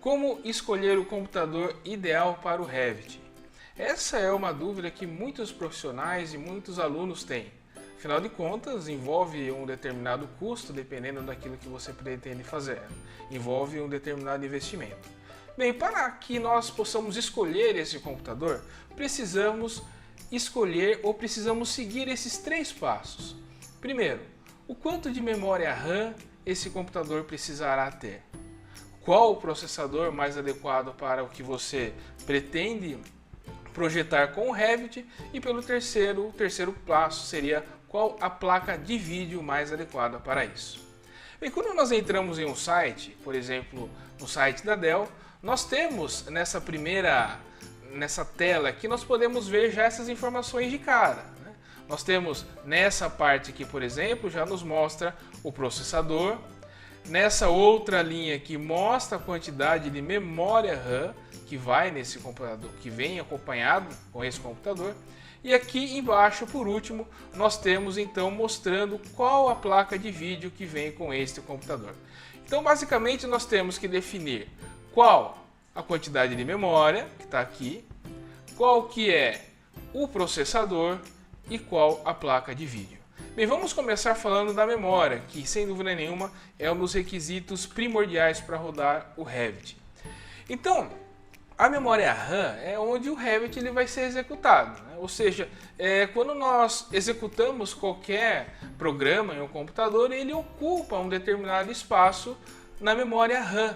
Como escolher o computador ideal para o Revit? Essa é uma dúvida que muitos profissionais e muitos alunos têm. Afinal de contas, envolve um determinado custo, dependendo daquilo que você pretende fazer. Envolve um determinado investimento. Bem, para que nós possamos escolher esse computador, precisamos escolher ou precisamos seguir esses 3 passos. Primeiro, o quanto de memória RAM esse computador precisará ter? Qual o processador mais adequado para o que você pretende projetar com o Revit? E pelo o terceiro passo seria qual a placa de vídeo mais adequada para isso. Bem, quando nós entramos em um site, por exemplo, no site da Dell, nós temos nessa tela aqui, nós podemos ver já essas informações de cara, né? Nós temos nessa parte aqui, por exemplo, já nos mostra o processador. Nessa outra linha aqui mostra a quantidade de memória RAM que vai nesse computador, que vem acompanhado com esse computador. E aqui embaixo, por último, nós temos então mostrando qual a placa de vídeo que vem com este computador. Então, basicamente, nós temos que definir qual a quantidade de memória que está aqui, qual que é o processador e qual a placa de vídeo. Bem, vamos começar falando da memória, que sem dúvida nenhuma é um dos requisitos primordiais para rodar o Revit. Então, a memória RAM é onde o Revit ele vai ser executado, né? Ou seja, quando nós executamos qualquer programa em um computador, ele ocupa um determinado espaço na memória RAM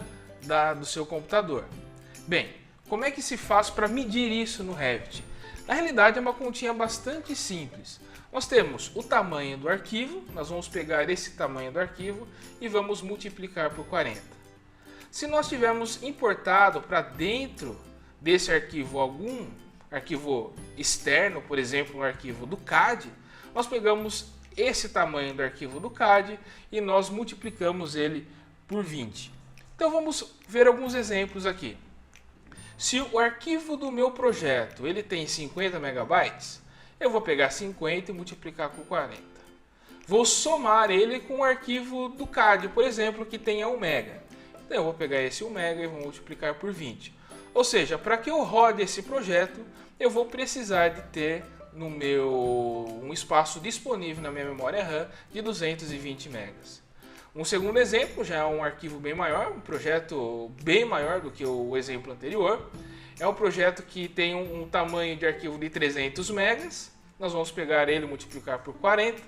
do seu computador. Bem, como é que se faz para medir isso no Revit? Na realidade é uma continha bastante simples. Nós temos o tamanho do arquivo, nós vamos pegar esse tamanho do arquivo e vamos multiplicar por 40. Se nós tivermos importado para dentro desse arquivo algum arquivo externo, por exemplo, um arquivo do CAD, nós pegamos esse tamanho do arquivo do CAD e nós multiplicamos ele por 20. Então vamos ver alguns exemplos aqui. Se o arquivo do meu projeto ele tem 50 megabytes, eu vou pegar 50 e multiplicar por 40. Vou somar ele com o arquivo do CAD, por exemplo, que tenha 1 mega. Então eu vou pegar esse 1 mega e vou multiplicar por 20. Ou seja, para que eu rode esse projeto, eu vou precisar de ter um espaço disponível na minha memória RAM de 220 megas. Um segundo exemplo, já é um arquivo bem maior, um projeto bem maior do que o exemplo anterior. É um projeto que tem um tamanho de arquivo de 300 megas. Nós vamos pegar ele e multiplicar por 40.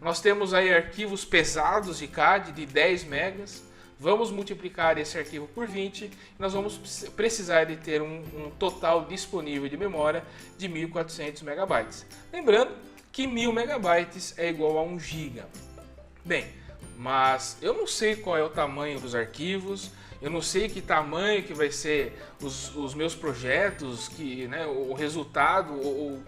Nós temos aí arquivos pesados de CAD de 10 megas. Vamos multiplicar esse arquivo por 20 e nós vamos precisar de ter um total disponível de memória de 1400 megabytes. Lembrando que 1000 megabytes é igual a 1 giga. Bem, mas eu não sei qual é o tamanho dos arquivos, eu não sei que tamanho que vai ser os meus projetos, o resultado, o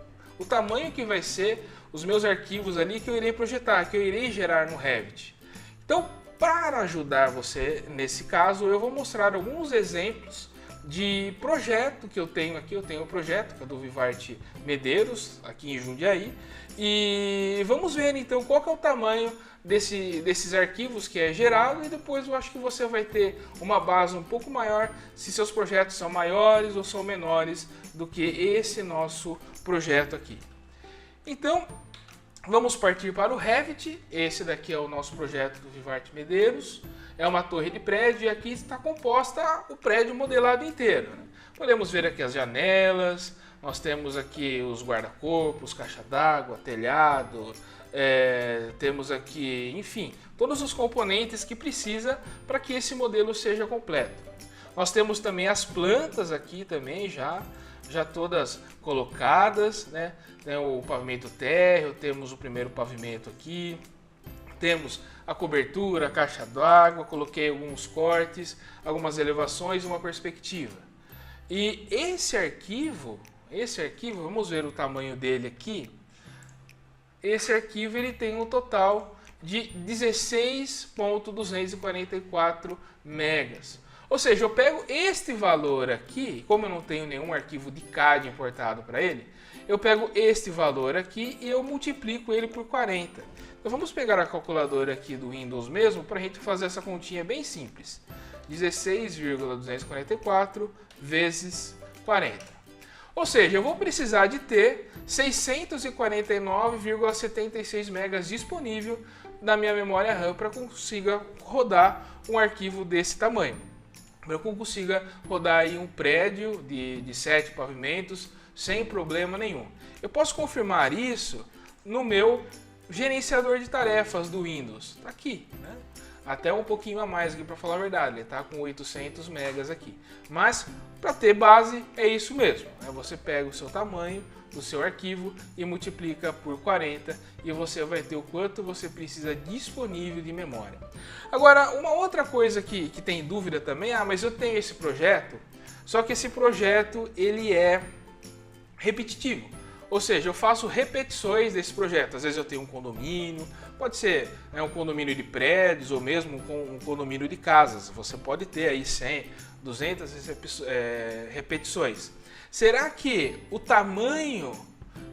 tamanho que vai ser os meus arquivos ali que eu irei projetar, que eu irei gerar no Revit. Então, para ajudar você nesse caso, eu vou mostrar alguns exemplos de projeto que eu tenho aqui. Eu tenho um projeto que é do Vivart Medeiros, aqui em Jundiaí, e vamos ver então qual que é o tamanho desses arquivos que é gerado, e depois eu acho que você vai ter uma base um pouco maior se seus projetos são maiores ou são menores do que esse nosso projeto aqui. Então, vamos partir para o Revit. Esse daqui é o nosso projeto do Vivart Medeiros. É uma torre de prédio e aqui está composta o prédio modelado inteiro, né? Podemos ver aqui as janelas, nós temos aqui os guarda-corpos, caixa d'água, telhado, temos aqui, enfim, todos os componentes que precisa para que esse modelo seja completo. Nós temos também as plantas aqui também já todas colocadas, né? Tem o pavimento térreo, temos o primeiro pavimento aqui, temos a cobertura, a caixa d'água, coloquei alguns cortes, algumas elevações e uma perspectiva. E esse arquivo, vamos ver o tamanho dele aqui. Esse arquivo ele tem um total de 16.244 megas. Ou seja, eu pego este valor aqui, como eu não tenho nenhum arquivo de CAD importado para ele, eu pego este valor aqui e eu multiplico ele por 40. Então vamos pegar a calculadora aqui do Windows mesmo para a gente fazer essa continha bem simples. 16,244 vezes 40. Ou seja, eu vou precisar de ter 649,76 megas disponível na minha memória RAM para que eu consiga rodar um arquivo desse tamanho. Para que eu consiga rodar aí um prédio de 7 pavimentos sem problema nenhum. Eu posso confirmar isso no meu gerenciador de tarefas do Windows. Está aqui, né? Até um pouquinho a mais aqui para falar a verdade, ele está com 800 megas aqui. Mas para ter base é isso mesmo, né? Você pega o seu tamanho do seu arquivo e multiplica por 40 e você vai ter o quanto você precisa disponível de memória. Agora, uma outra coisa que tem dúvida também, mas eu tenho esse projeto, só que esse projeto ele é repetitivo. Ou seja, eu faço repetições desse projeto. Às vezes eu tenho um condomínio, pode ser, né, um condomínio de prédios ou mesmo um condomínio de casas. Você pode ter aí 100, 200 repetições. Será que o tamanho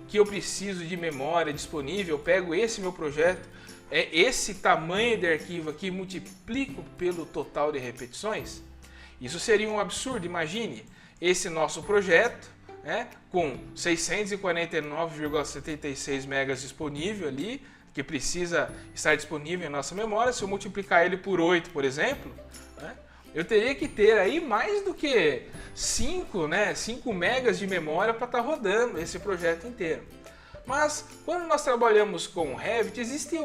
que eu preciso de memória disponível, eu pego esse meu projeto, é esse tamanho de arquivo aqui, multiplico pelo total de repetições? Isso seria um absurdo. Imagine esse nosso projeto, né, com 649,76 megas disponível ali, que precisa estar disponível em nossa memória. Se eu multiplicar ele por 8, por exemplo, né, eu teria que ter aí mais do que 5 megas de memória para estar rodando esse projeto inteiro. Mas quando nós trabalhamos com o Revit, existem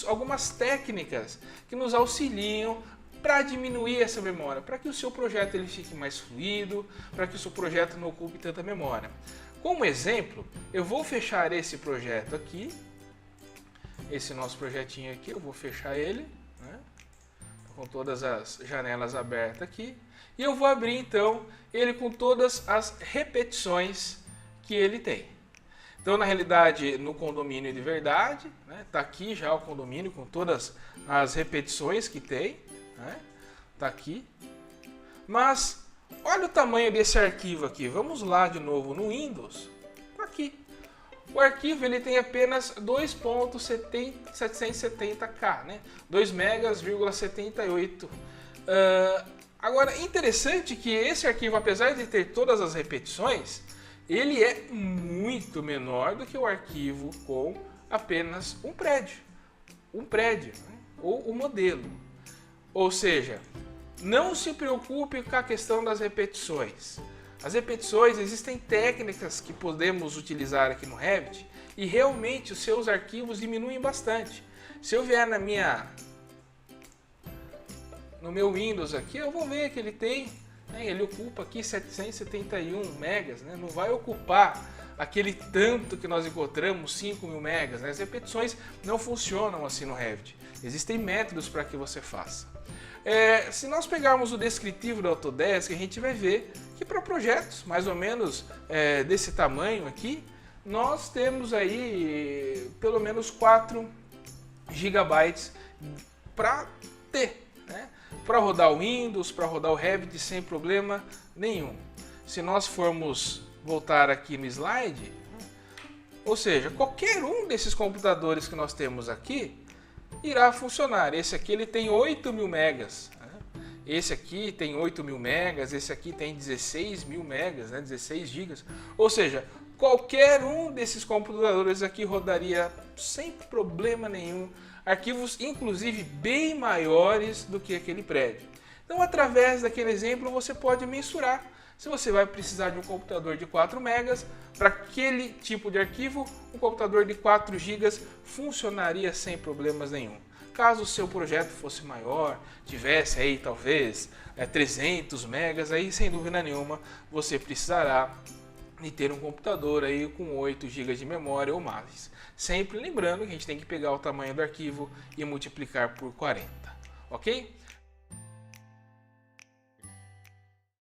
algumas técnicas que nos auxiliam para diminuir essa memória, para que o seu projeto ele fique mais fluido, para que o seu projeto não ocupe tanta memória. Como exemplo, eu vou fechar esse projeto aqui, esse nosso projetinho aqui, eu vou fechar ele, né, com todas as janelas abertas aqui, e eu vou abrir então ele com todas as repetições que ele tem. Então, na realidade, no condomínio de verdade, né, tá aqui já o condomínio com todas as repetições que tem. Tá aqui, mas olha o tamanho desse arquivo aqui. Vamos lá de novo no Windows. Tá aqui. O arquivo ele tem apenas 2.770K, né? 2 megas,78. Agora, interessante que esse arquivo, apesar de ter todas as repetições, ele é muito menor do que o arquivo com apenas um prédio, né? Ou o modelo. Ou seja, não se preocupe com a questão das repetições. As repetições, existem técnicas que podemos utilizar aqui no Revit e realmente os seus arquivos diminuem bastante. Se eu vier no meu Windows aqui, eu vou ver que ele tem, né, ele ocupa aqui 771 megas, né, não vai ocupar aquele tanto que nós encontramos, 5.000 megas. Né? As repetições não funcionam assim no Revit. Existem métodos para que você faça. Se nós pegarmos o descritivo da Autodesk, a gente vai ver que para projetos mais ou menos desse tamanho aqui, nós temos aí pelo menos 4 GB para ter, né? Para rodar o Windows, para rodar o Revit sem problema nenhum. Se nós formos voltar aqui no slide, ou seja, qualquer um desses computadores que nós temos aqui irá funcionar. Esse aqui ele tem 8.000 megas, né? Esse aqui tem 8.000 megas, esse aqui tem 16.000 megas, né? 16 gigas. Ou seja, qualquer um desses computadores aqui rodaria sem problema nenhum, arquivos inclusive bem maiores do que aquele prédio. Então, através daquele exemplo, você pode mensurar se você vai precisar de um computador de 4 megas. Para aquele tipo de arquivo, um computador de 4 gigas funcionaria sem problemas nenhum. Caso o seu projeto fosse maior, tivesse aí talvez 300 megas, aí sem dúvida nenhuma você precisará de ter um computador aí com 8 GB de memória ou mais. Sempre lembrando que a gente tem que pegar o tamanho do arquivo e multiplicar por 40, ok?